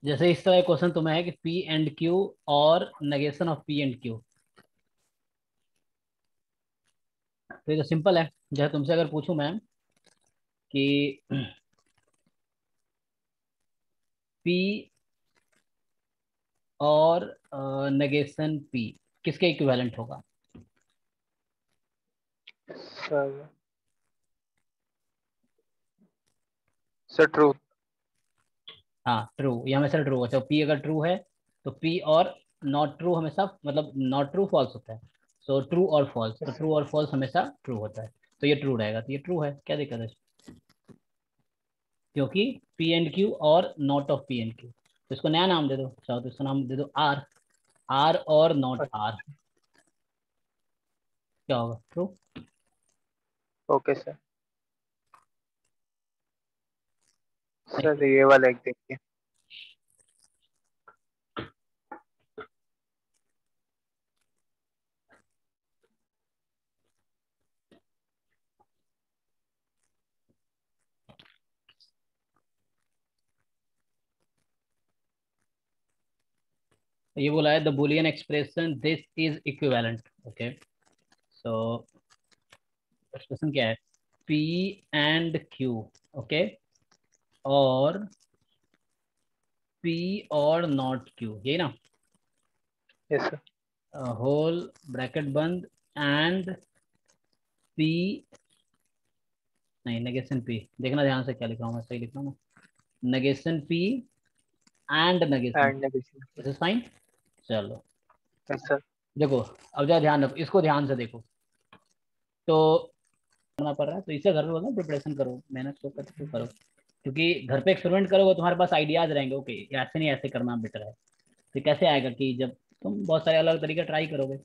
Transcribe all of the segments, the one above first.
जैसे इस तरह क्वेश्चन तुम्हें है कि पी एंड क्यू और negation of P and Q, तो ये तो सिंपल है। जैसे तुमसे अगर पूछूं मैम कि पी और नेगेशन पी किसके इक्विवेलेंट होगा? Sir sir true. हाँ ट्रू, ये हमेशा ट्रू होता है। पी अगर ट्रू है तो पी और नॉट ट्रू हमेशा, मतलब नॉट ट्रू फॉल्स होता है। सो ट्रू और फॉल्स, तो यस सर। ट्रू और फॉल्स हमेशा ट्रू होता है। तो ये ट्रू रहेगा, तो ये ट्रू है, क्या दिक्कत है? क्योंकि पी एंड क्यू और not of P and Q, तो इसको नया नाम दे दो, चाहो तो इसका नाम दे दो आर। आर और नॉट आर, अच्छा। क्या होगा? ट्रू। Okay sir. सर ये वाला एक देखिए। ये बोला है the Boolean expression this is equivalent. Okay, so expression क्या है? पी एंड क्यू, ओके, और पी और नॉट क्यू, यही ना? Yes sir. होल ब्रैकेट बंद एंड पी, नहीं नेगेशन पी, देखना ध्यान से क्या लिख रहा हूँ मैं, सही लिख रहा हूँ ना? Negation P and negation, and negation. This is fine. चलो यस सर। देखो, अब जरा ध्यान रखो, इसको ध्यान से देखो। तो करना पड़ रहा है तो इसे घर पे बोलना प्रिपरेशन करो, मेहनत तो करके तो करो, क्योंकि घर पे एक्सपेरिमेंट करोगे तुम्हारे पास आइडियाज रहेंगे, ओके ऐसे नहीं ऐसे करना बेटर है। तो कैसे आएगा कि जब तुम बहुत सारे अलग तरीके ट्राई करोगे, है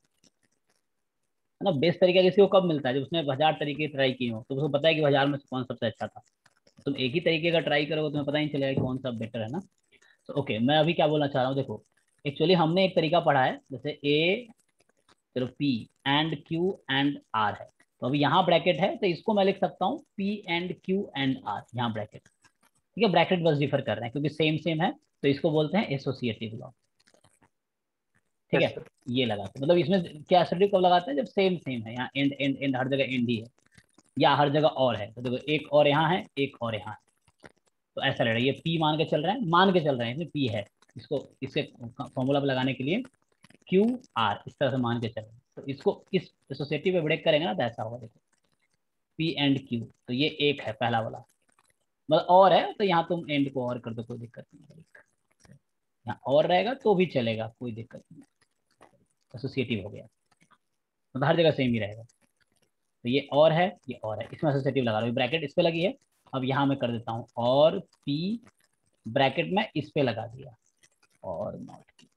ना? बेस्ट तरीका किसी को कब मिलता है? जब उसने 1000 तरीके ट्राई किए हो, तो उसको पता है कि 1000 में से कौन सबसे अच्छा था। तुम एक ही तरीके का ट्राई करोगे, तुम्हें पता नहीं चलेगा कि कौन सा बेटर है ना। तो ओके, मैं अभी क्या बोलना चाह रहा हूँ, देखो एक्चुअली हमने एक तरीका पढ़ा है, जैसे ए, चलो P and Q and R है, तो अभी यहाँ ब्रैकेट है, तो इसको मैं लिख सकता हूँ P and Q and R, यहाँ ब्रैकेट। ठीक है, ब्रैकेट बस डिफर कर रहे हैं क्योंकि सेम सेम है, तो इसको बोलते हैं एसोसिएटिव लॉ। ठीक यस है, सर। ये लगाते हैं, मतलब इसमें क्या एसोसिएटिव कब लगाते हैं? जब सेम सेम है, यहाँ एंड एंड एंड हर जगह एंड ही है, या हर जगह और है, तो देखो एक और यहाँ है, एक और यहाँ है, तो ऐसा लग रहा है। ये पी मान के चल रहे हैं, मान के चल रहे हैं, इसमें पी है, इसको इसके फॉर्मूला पे लगाने के लिए क्यू आर इस तरह से मान के चल रहे हैं, तो इसको इस एसोसिएटिव पे ब्रेक करेंगे ना, तो ऐसा होगा, देखो पी एंड क्यू, तो ये एक है पहला वाला, मतलब और है, तो यहाँ तुम एंड को और कर दो, कोई दिक्कत नहीं है। यहाँ और रहेगा तो भी चलेगा, कोई दिक्कत नहीं, एसोसिएटिव हो गया, मतलब हर जगह सेम ही रहेगा। तो ये और है, ये और है, इसमें एसोसिएटिव लगा रहा हूँ, ब्रैकेट इस पे लगी है। अब यहाँ मैं कर देता हूँ और पी, ब्रैकेट में इस पे लगा दिया और नॉट की,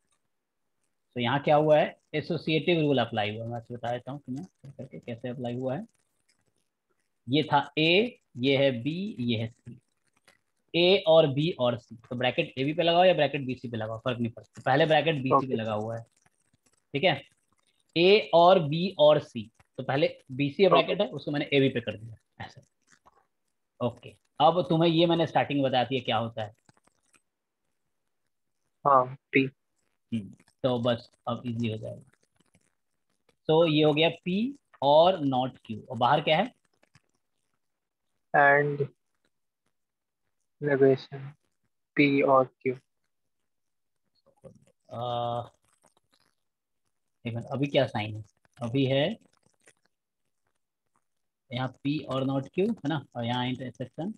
तो यहाँ क्या हुआ है? एसोसिएटिव रूल अप्लाई हुआ, मैं आपको बता देता हूँ तुम्हें करके कैसे अप्लाई हुआ है। ये था ए, ये है बी, ये है सी, ए और बी और सी, तो ब्रैकेट ए बी पे लगाओ या ब्रैकेट बी सी पे लगाओ फर्क नहीं पड़ता, पहले ब्रैकेट बी सी पे ओके लगा सर। हुआ है। ठीक है, ए और बी और सी, तो पहले बी सी ओके। ब्रैकेट है उसको मैंने ए बी पे कर दिया ऐसा। ओके, अब तुम्हें ये मैंने स्टार्टिंग में बताती है क्या होता है। हाँ पी तो बस अब इजी हो जाएगा। तो ये हो गया पी और नॉट क्यू, और बाहर क्या है? एंड नेगेशन पी और क्यू। आ, एक मिनट, अभी क्या साइन है? अभी है यहाँ पी और नॉट क्यू है ना, और यहाँ intersection.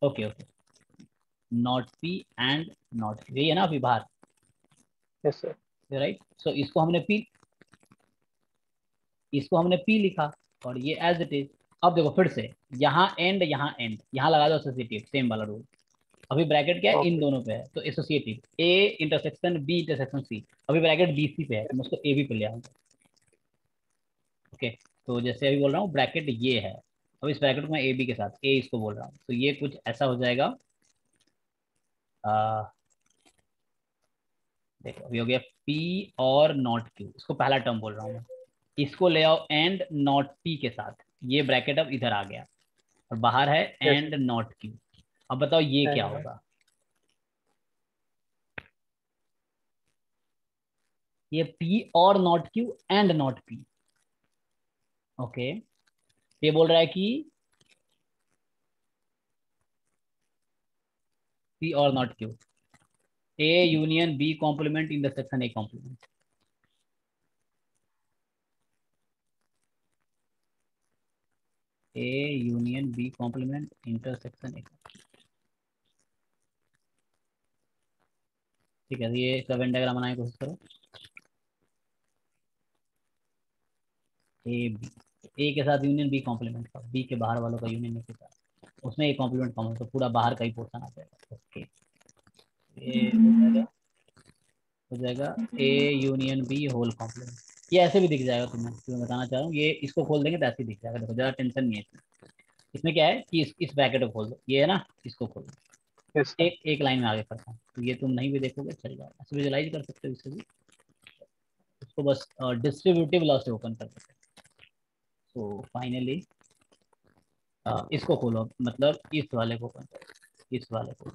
Okay okay, not P and not Q, यही है ना अभी बाहर, यस सर। राइट? सो इसको हमने पी लिखा, और ये एज इट इज। अब देखो फिर से, यहाँ एंड, यहाँ लगा दो एसोसिएटिव, सेम वाला रूल। अभी ब्रैकेट क्या है? In okay. दोनों पे है, तो associative A intersection B intersection C, अभी ब्रैकेट बी सी पे है, तो यस मैं सर। उसको ए बी पे ले आऊंगा। ओके, तो जैसे अभी बोल रहा हूँ ब्रैकेट ये है, अब इस ब्रैकेट को मैं ए बी के साथ ए इसको बोल रहा हूँ, तो ये कुछ ऐसा हो जाएगा। आ, देखो अभी हो गया पी और नॉट क्यू, इसको पहला टर्म बोल रहा हूँ मैं, इसको ले आओ एंड नॉट पी के साथ, ये ब्रैकेट अब इधर आ गया, और बाहर है यस एंड नॉट क्यू। अब बताओ ये क्या सर। होगा? ये P और not Q and not P। Okay, ये बोल रहा है कि P और not Q, A union B complement intersection A complement. A union B complement intersection A। ठीक है, तो ये इसका वेन डायग्राम बनाने की कोशिश करो। ए बी, ए के साथ यूनियन बी कॉम्प्लीमेंट का, बी के बाहर वालों का यूनियन ए के साथ, उसमें ए कॉम्प्लीमेंट कॉमन, तो पूरा बाहर का ही पोर्शन आ जाएगा। ओके, ये हो जाएगा A union B whole complement. ये ऐसे भी दिख जाएगा, तुम्हें बताना चाह रहा हूँ, ये इसको खोल देंगे तो ऐसे ही दिख जाएगा। देखो, ज़्यादा टेंशन नहीं है इसमें। इसमें क्या है कि इस ब्रैकेट को खोल दो, ये है ना, इसको खोल दो। Yes sir. एक एक लाइन में आगे पढ़ता हूँ, तो ये तुम नहीं भी देखोगे चल जाएगा, ऐसे विजुलाइज कर सकते हो इससे भी। इसको बस डिस्ट्रीब्यूटिव लॉ से ओपन कर सकते हो। तो फाइनली इसको खोलो, मतलब इस वाले को ओपन करो, इस वाले को,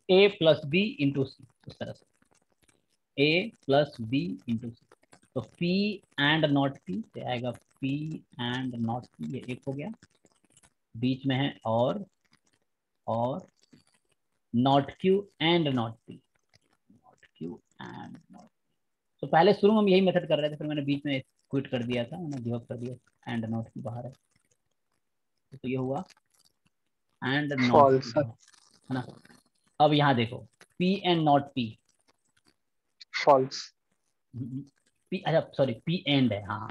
ए प्लस बी इंटू सी, इस तरह से ए प्लस बी इंटू सी। तो पी एंड नॉट पी से आएगा, पी एंड नॉट पी, ये एक हो गया, बीच में है और not Q and not P, not Q and not. तो पहले शुरू में हम यही मेथड कर रहे थे, फिर मैंने बीच में क्विट कर दिया था, मैंने गिव अप कर दिया, एंड नॉट पी बाहर है, तो ये हुआ and not P false sir. है ना। अब यहाँ देखो, P and not P, false. P, अच्छा सॉरी, पी एंड है, हाँ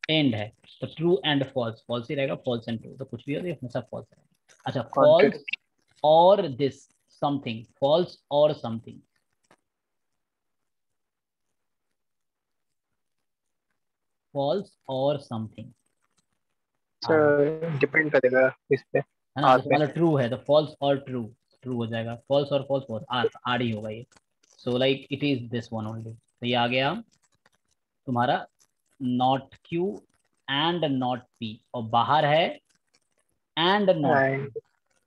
एंड है, तो ट्रू एंड फॉल्स, फॉल्स ही रहेगा, फॉल्स एंड ट्रू, तो कुछ भी हो तो ये हमेशा फॉल्स रहेगा। अच्छा, कॉन्ट्रेरी। फॉल्स और दिस समथिंग, फॉल्स और समथिंग, फॉल्स और समथिंग आ रहा सर डिपेंड करेगा इस पे, है ना, आर जैसे पे। मतलब ट्रू है तो फॉल्स और ट्रू, ट्रू हो जाएगा, फॉल्स और फॉल्स फॉल्स, आर ही होगा ये। So like it is this one only, तो ये आ गया तुम्हारा not Q and not P, और बाहर है and not P. And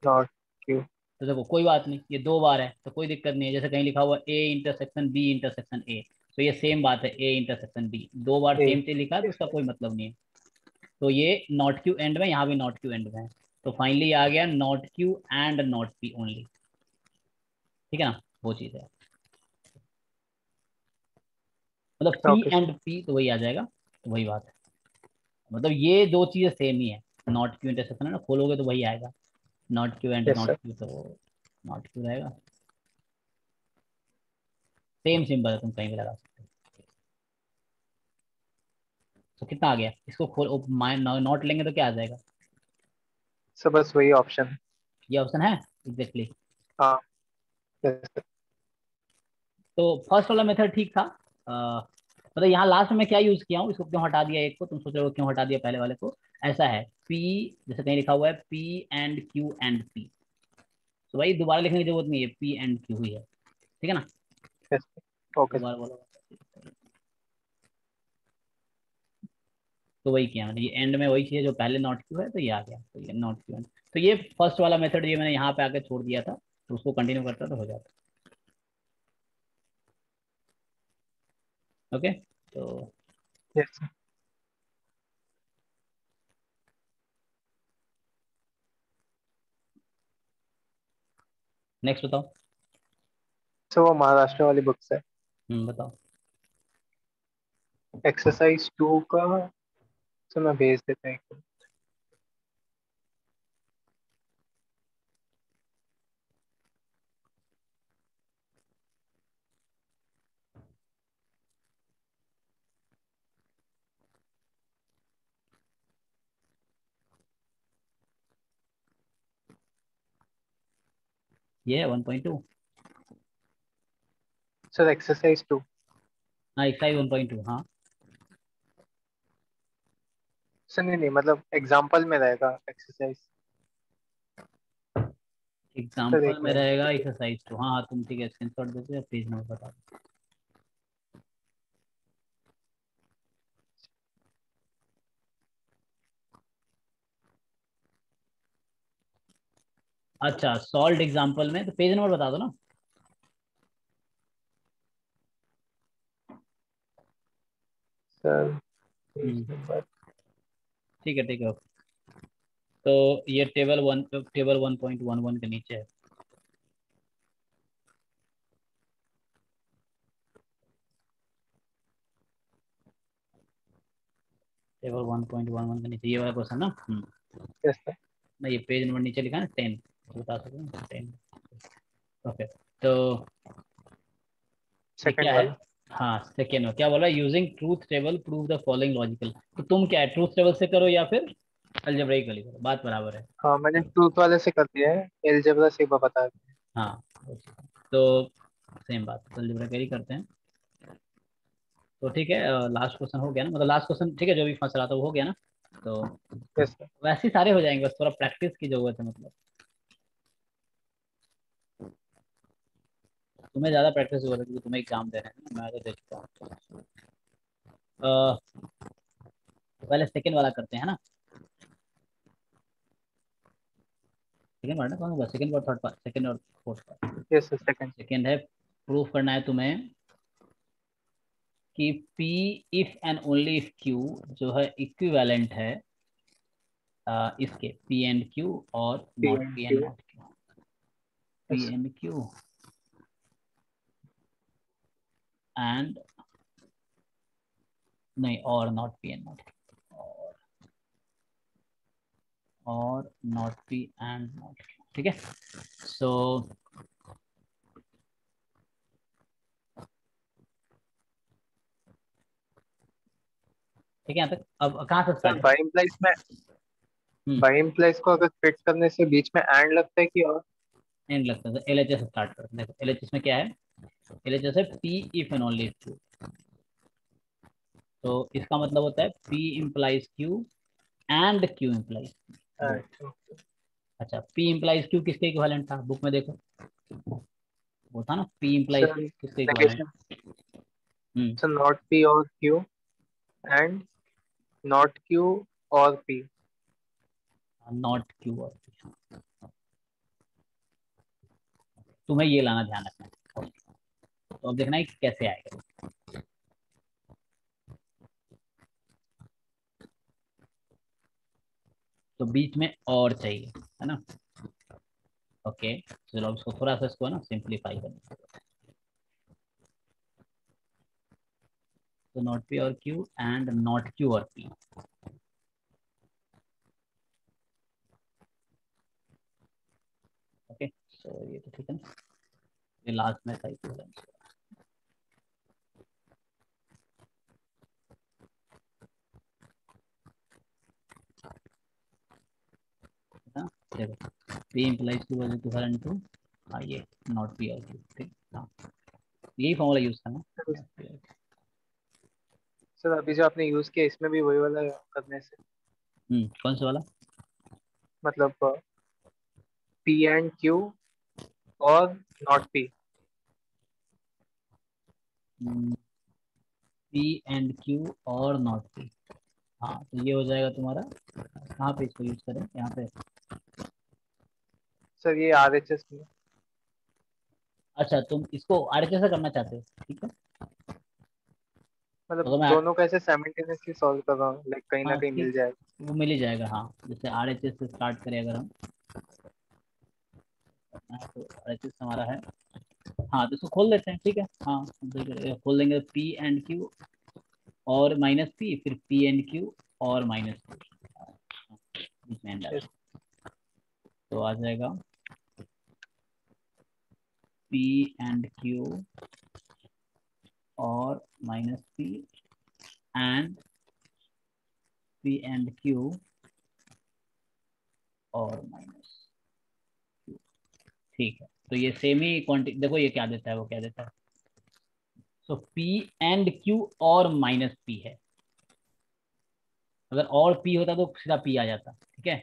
not Q. तो देखो कोई बात नहीं, ये दो बार है तो कोई दिक्कत नहीं है, जैसे कहीं लिखा हुआ A intersection B intersection A, तो ये सेम बात है, ए इंटरसेक्शन बी, दो बार ए। सेम चीज लिखा है तो उसका कोई मतलब नहीं है। तो ये नॉट क्यू एंड में, यहाँ भी नॉट क्यू एंड में है, तो फाइनली आ गया not Q and not P only. ठीक है ना, वो चीज है, मतलब P okay sir. And P तो वही आ जाएगा, तो वही बात है, मतलब ये दो चीजें सेम ही है, नॉट क्यू इंटरसेक्शन है ना, खोलोगे तो वही आएगा, not Q and yes not sir. Q, तो नॉट क्यू रहेगा, सेम सिंबल है, तुम कहीं भी लगा सकते हो। तो कितना आ गया, इसको खोल, नॉट लेंगे तो क्या आ जाएगा, सर बस वही ऑप्शन। ये ऑप्शन है एग्जैक्टली। हाँ। Yes sir. तो फर्स्ट वाला मेथड ठीक था, मतलब यहाँ लास्ट में मैं क्या यूज किया हूँ, इसको क्यों हटा दिया, एक को तुम सोच रहे हो क्यों हटा दिया पहले वाले को, ऐसा है पी, जैसे कहीं लिखा हुआ है P and Q and P, तो भाई दोबारा लिखने की जरूरत नहीं है, पी एंड क्यू ही है, ठीक है ना। Yes sir. Okay sir. दोबारा बोलो, तो वही किया मैंने, ये एंड में वही चीज है जो पहले नॉट क्यू है, तो ये आ गया, तो ये नॉट क्यू एंड, तो ये फर्स्ट वाला मेथड ये मैंने यहाँ पे आके छोड़ दिया था, तो उसको कंटिन्यू करता तो हो जाता। ओके, तो यस सर। नेक्स्ट बताओ। सर वो महाराष्ट्र वाली बुक्स है। बताओ। एक्सरसाइज 2 का। सर मैं भेज देता हूँ। ये 1.2, सर एक्सरसाइज 2। हाँ एक्सरसाइज 1.2, हाँ सर नहीं नहीं, मतलब एग्जाम्पल में रहेगा एक्सरसाइज। सर एग्जाम्पल एक में मिनट। रहेगा एक्सरसाइज टू, हाँ हाँ तुम ठीक है, स्क्रीनशॉट देते हो, पेज नंबर बता दो। अच्छा, सॉल्ड एग्जाम्पल में, तो पेज नंबर बता दो ना। सर पेज हम्म, नंबर। ठीक है ठीक है। तो ये टेबल 1.11 के नीचे है। टेबल 1.11 के नीचे ये वाला क्वेश्चन ना। Yes sir. नहीं, ये पेज नंबर नीचे लिखा है ना 10, बता सकते 10। ओके। तो ये सेकंड क्या है? वाला। हाँ, सेकेंड में क्या बोला? Using truth table prove the following logical. तो तुम क्या है, ट्रूथ टेबल से करो या फिर अलजेब्राइकली करो, बात बराबर है। हाँ मैंने ट्रूथ वाले से कर दिया है, एलजेब्रा से बता दिया। हाँ, तो सेम बात, अलजेब्राइकली करते हैं। तो ठीक है, लास्ट क्वेश्चन हो गया ना, मतलब लास्ट क्वेश्चन ठीक है, जो भी फंस रहा था वो हो गया ना। तो यस सर। वैसे ही सारे हो जाएंगे, बस थोड़ा प्रैक्टिस की जरूरत है, मतलब तुम्हें ज्यादा प्रैक्टिस की जरूरत है क्योंकि तुम्हें एग्जाम दे रहे हैं ना, मैं तो दे चुका हूँ। पहले सेकेंड वाला करते हैं ना। सेकेंड वाला ना कौन सा? सेकेंड और थर्ड पार्ट, सेकेंड और fourth part. Yes sir second. Second है, प्रूफ करना है तुम्हें कि P if and only if Q जो है इक्विवेलेंट है इसके P एंड Q और P not and P and Q. Not Q। P yes. And Q and नहीं, और not P and not Q, और not P and not Q, ठीक है। सो ठीक है यहाँ तक, अब कहाँ से सर स्टार्ट बाई करें? इम्प्लाइज में, हम्म, बाई इम्प्लाइज को अगर फिट करने से बीच में एंड लगता है कि और। एंड लगता है। LHS स्टार्ट करते हैं। देखो LHS में क्या है? LHS है P if and only if Q। तो इसका मतलब होता है P implies Q and Q implies दो। and, अच्छा, P इम्प्लाइज Q किसके इक्विवेलेंट था बुक में देखो? वो था ना, P इम्प्लाइज सर Q किसके equivalent? Negation. Hmm, sir not P और क्यू एंड नॉट क्यू और पी। नॉट Q और P। तुम्हें ये लाना ध्यान रखना है। तो अब देखना है कि कैसे आएगा। तो बीच में और चाहिए, है ना? ओके, चलो अब इसको थोड़ा सा इसको ना सिंप्लीफाई करना। तो नॉट P और Q एंड नॉट Q और P। ओके, सो ये तो ठीक है ना, ये लास्ट में था इक्विवेलेंस। हाँ, देखो P implies Q was equivalent to, हाँ ये नॉट P और Q, ठीक। हाँ, यही फॉर्मूला यूज करना। नॉट P और Q। सर अभी जो आपने यूज किया इसमें भी वही वाला करने से, कौन सा वाला? मतलब पी एंड क्यू और not P. P and Q और नॉट P। हाँ, तो ये हो जाएगा तुम्हारा, कहाँ पे इसको यूज करें? यहाँ पे। सर ये आरएचएस में, अच्छा, तुम इसको RHS से करना चाहते हो, ठीक है। तो मतलब मैं, दोनों को ऐसे साइमल्टेनियसली सॉल्व कर रहा हूँ, लाइक कहीं ना हाँ कहीं मिल ठीक, जाएगा। वो मिल ही जाएगा। हाँ, जैसे RHS से स्टार्ट करें अगर हम, हाँ, तो RHS हमारा है। हाँ, तो इसको खोल देते हैं, ठीक है। हाँ, खोल देंगे P एंड Q और माइनस P, फिर P एंड Q और माइनस P। Yes, तो आ जाएगा P एंड Q और minus P and P and Q और माइनस, ठीक है। तो ये सेम ही क्वांटिटी, देखो ये क्या देता है, वो क्या देता है। सो P एंड Q और माइनस P है। अगर और P होता तो सीधा P आ जाता, ठीक है।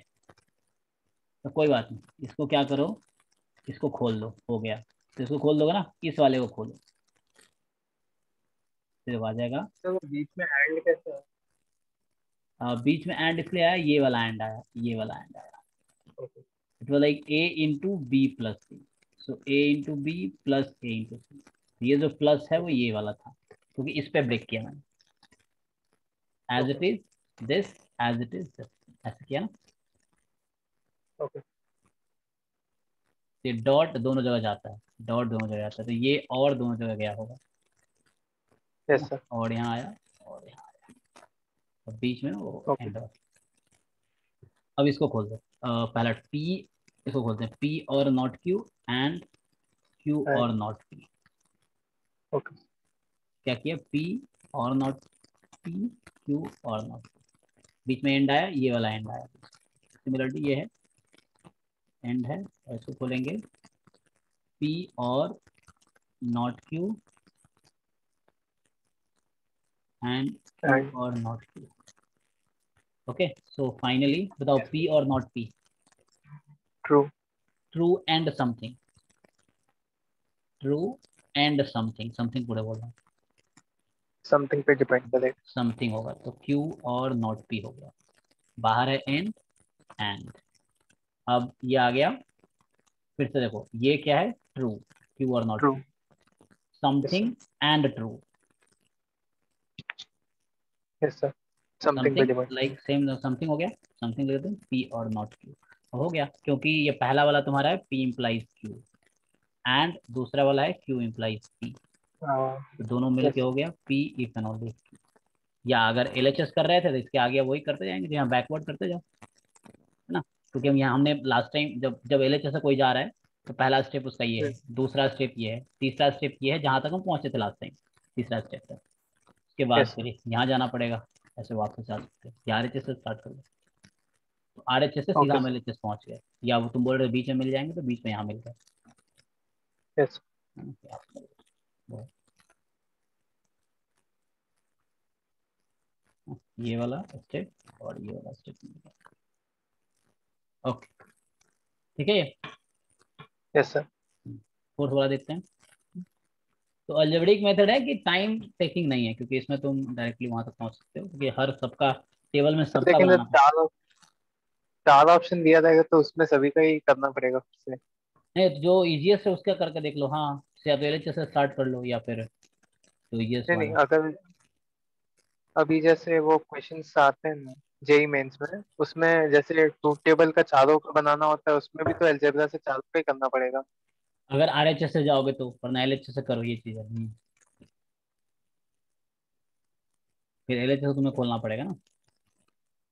तो कोई बात नहीं, इसको क्या करो, इसको खोल दो, हो गया। तो इसको खोल दोगे ना, इस वाले को खोलो, फिर आ जाएगा। सर वो बीच में एंड कैसे है? बीच में एंड इसलिए आया, ये वाला एंड आया, ये वाला एंड आया। Okay. It was like A into B plus C. So A into B plus A into C. ये जो प्लस है वो ये वाला था, क्योंकि इस पे ब्रेक किया मैंने। As it is this, as it is this, ऐसे किया ना। ओके ये डॉट दोनों जगह जाता है, डॉट दोनों जगह जाता है, तो ये और दोनों जगह गया होगा, है यस ना, सर और यहाँ आया और यहाँ आया, और बीच में वो ओके एंड। अब इसको खोल दो, पहला पी, इसको खोलते हैं पी और नॉट क्यू एंड क्यू और एंड नॉट पी। ओके क्या किया, पी और नॉट पी, क्यू और नॉट, बीच में एंड आया, ये वाला एंड आया, सिमिलरिटी ये है, एंड है, और इसको खोलेंगे पी और not Q and Q and और not Q. Okay, so finally बताओ पी और not P, true true and something, true and something, something पूरे बोल रहा हूँ, समथिंग पे डिपेंड करेगा। समथिंग होगा तो क्यू और नॉट पी हो गया, बाहर है एंड, एंड। अब ये आ गया, फिर से देखो ये क्या है, ट्रू, क्यू और not true P, yes sir something and true, yes sir something पे something depend. Like same, something हो गया, समथिंग लिख दें पी और नॉट क्यू, हो गया, क्योंकि ये पहला वाला तुम्हारा है पी इम्प्लाइज क्यू एंड दूसरा वाला है क्यू इम्प्लाइज पी, तो दोनों मिलके यस हो गया पी इफ एंड ओनली। या अगर एलएचएस कर रहे थे तो इसके आगे वही करते जाएंगे, जो यहाँ बैकवर्ड करते जाओ, है ना, क्योंकि हम यहाँ हमने लास्ट टाइम जब जब एलएचएस से कोई जा रहा है तो पहला स्टेप उसका ये है, यस दूसरा स्टेप ये है, तीसरा स्टेप ये है, जहाँ तक हम पहुंचे थे लास्ट टाइम, तीसरा स्टेप तक, उसके बाद यस फिर यहाँ जाना पड़ेगा, ऐसे वापस जा सकते हैं, या आरएचएस से स्टार्ट कर लो, तो आरएचएस से सीधा ओके हम सर एलएचएस पहुंच गए, या वो तुम बोल रहे हो बीच में मिल जाएंगे, तो बीच में यहाँ मिल गए, यस है ना, तो आप करो। वो, ये वाला स्टेप और ये वाला स्टेप मिल गया, ओके, ठीक है ये। यस सर फोर्थ वाला देखते हैं। तो अल्जेब्रिक मेथड है कि टाइम टेकिंग नहीं है, क्योंकि इसमें तुम डायरेक्टली वहां तक पहुंच सकते हो, क्योंकि हर सबका टेबल में सबका लेकिन बनाना पड़ता चार चार ऑप्शन दिया जाएगा तो उसमें सभी का ही करना पड़ेगा फिर से। है, नहीं जो इजीएस्ट है उसका करके देख लो, हाँ, या तो एलएचएस से स्टार्ट कर लो, या फिर जो इजीएस्ट नहीं नहीं वाला। अगर अभी जैसे वो क्वेश्चंस आते हैं ना जेई मेंस में, उसमें जैसे ट्रूथ टेबल का चारों का बनाना होता है, उसमें भी तो अलजेब्रा से चारों का ही करना पड़ेगा। अगर आरएचएस से जाओगे तो, वरना एलएचएस से करो, ये चीज है। फिर एलएचएस तुम्हें खोलना पड़ेगा ना,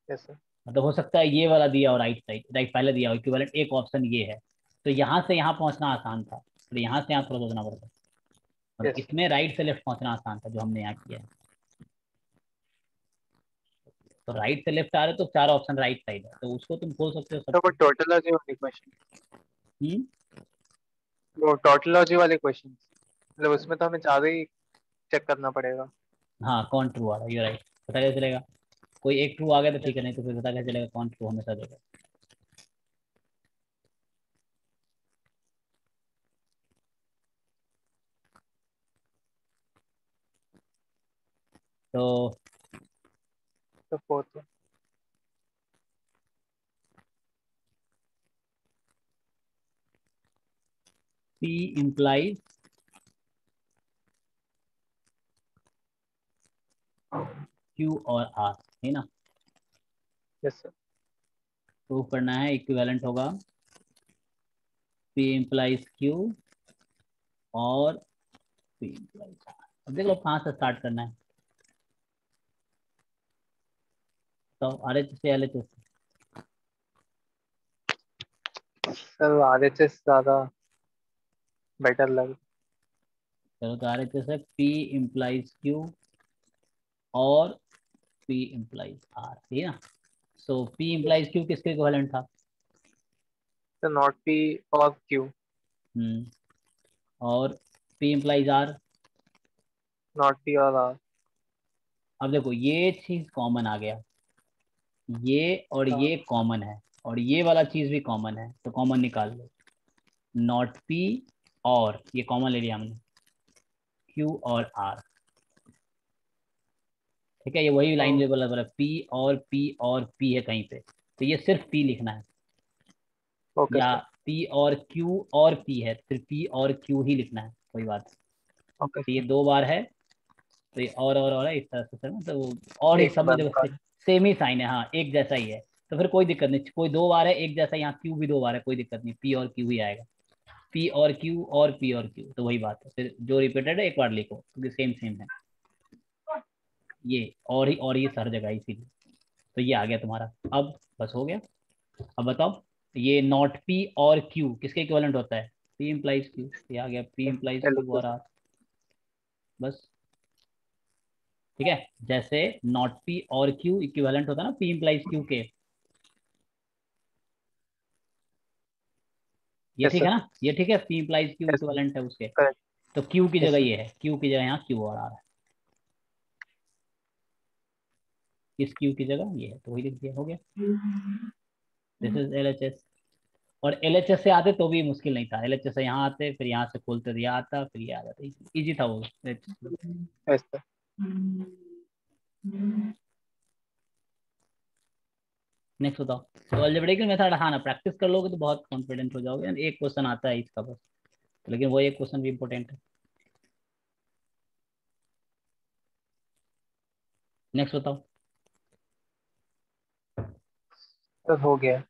यस सर मतलब हो सकता है ये वाला दिया हो राइट साइड, राइट पहले दिया हो इक्विवेलेंट, एक ऑप्शन ये है, तो यहाँ से यहाँ पहुंचना आसान था, तो यहाँ से यहाँ थोड़ा सोचना पड़ता, मतलब यस इसमें राइट से लेफ्ट पहुंचना आसान था जो हमने यहाँ किया है, तो राइट से लेफ्ट आ रहे तो चार ऑप्शन राइट साइड है, तो उसको तुम खोल सकते हो सब तो वो कुछ। टोटोलॉजी वाले क्वेश्चन, हम्म, वो टोटोलॉजी वाले क्वेश्चन मतलब उसमें तो हमें चारों ही चेक करना पड़ेगा। हाँ कौन ट्रू आ रहा है, ये राइट, पता कैसे चलेगा, कोई एक ट्रू आ गया तो ठीक यस है, नहीं तो फिर पता कैसे चलेगा कौन ट्रू हमेशा देगा। तो तो फोर्थ P implies Q और R, है ना, यस सर प्रूव करना है, इक्विवेलेंट होगा P implies Q और P implies R। अब देख लो कहाँ से स्टार्ट करना है, तो आर एच से L H S, sir RHS ज्यादा बेटर लग। चलो तो आर एच एस है P implies Q और P implies R, ठीक है ना, सो P implies Q किसके इक्विवेलेंट था, तो नॉट पी और क्यू, हम्म, और P implies R, not P और आर। अब देखो ये चीज कॉमन आ गया, ये और हाँ ये कॉमन है, और ये वाला चीज भी कॉमन है, तो कॉमन निकाल लो, नॉट पी और ये कॉमन ले लिया हमने, क्यू और आर, ठीक है, ये वही तो लाइन लेवल है, पी और पी है कहीं पे, तो ये सिर्फ पी लिखना है, ओके या सर पी और क्यू और पी है, फिर पी और क्यू ही लिखना है, कोई बात नहीं। ओके तो ये सर दो बार है, तो ये और है इस तरह से सर, मतलब और ही एक सब में बंद देखो वाला। सेम ही साइन है, हाँ एक जैसा ही है। तो फिर कोई दिक्कत नहीं, कोई दो बार है एक जैसा, यहाँ क्यू भी दो बार है, कोई दिक्कत नहीं, पी और क्यू ही आएगा। पी और क्यू और पी और क्यू, तो वही बात है, फिर जो रिपीटेड है एक बार लिखो क्योंकि सेम सेम है। ये और ये हर जगह इसीलिए। तो ये आ गया तुम्हारा। अब बस हो गया। अब बताओ, ये नॉट पी और क्यू किसके इक्विवेलेंट होता है? पी इम्प्लाइज क्यू, ये आ गया पी इम्प्लाइज क्यू और LHS। आर। बस ठीक है, जैसे नॉट पी और क्यू इक्विवेलेंट होता है ना पी इम्प्लाइज क्यू के, ये यस ठीक है सर। ना, ये ठीक है, P implies Q yes equivalent है उसके। करेक्ट। तो क्यू की यस जगह सर। ये है, क्यू की जगह यहाँ क्यू और आ रहा है, इस क्यू की जगह ये है, तो वही लिख दिया, हो गया। This is L H S. और एल एच एस से आते तो भी मुश्किल नहीं था, एल एच एस से यहाँ आते, फिर यहाँ से खोलते तो यहाँ आता, फिर ये आ जाता, इजी था वो। Yes sir. नेक्स्ट बताओ। तो अलजेब्रिकल मेथड, हाँ ना, प्रैक्टिस कर लोगे तो बहुत कॉन्फिडेंट हो जाओगे, एक क्वेश्चन आता है इसका बस, लेकिन वो एक क्वेश्चन भी इंपॉर्टेंट है। नेक्स्ट बताओ। सर हो गया।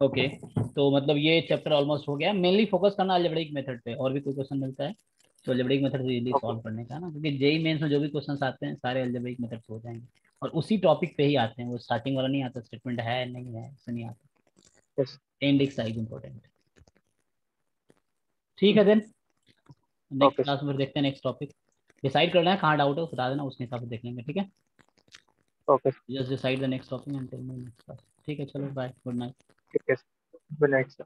ओके, तो मतलब ये चैप्टर ऑलमोस्ट हो गया, मेनली फोकस करना अलजेब्रिक मेथड पे, और भी कोई क्वेश्चन मिलता है तो अलजेब्रिक मेथड से इजीली ओके। सॉल्व करने का ना, क्योंकि जेई मेंस में जो भी क्वेश्चन आते हैं सारे अलजेब्रिक मेथड से हो जाएंगे, और उसी टॉपिक पे ही आते हैं, वो स्टार्टिंग वाला नहीं आता, स्टेटमेंट है नहीं है ऐसा नहीं आता, यस। एंड एक साइज इंपॉर्टेंट। ठीक है then, next okay class sir. में फिर देखते हैं नेक्स्ट टॉपिक। डिसाइड करना है कहाँ डाउट है, बता देना, उसके हिसाब से देख लेंगे, ठीक है। Okay. Just decide the next topic and tell me next class. ठीक है, चलो बाय, गुड नाइट। ठीक है सर। Good night sir.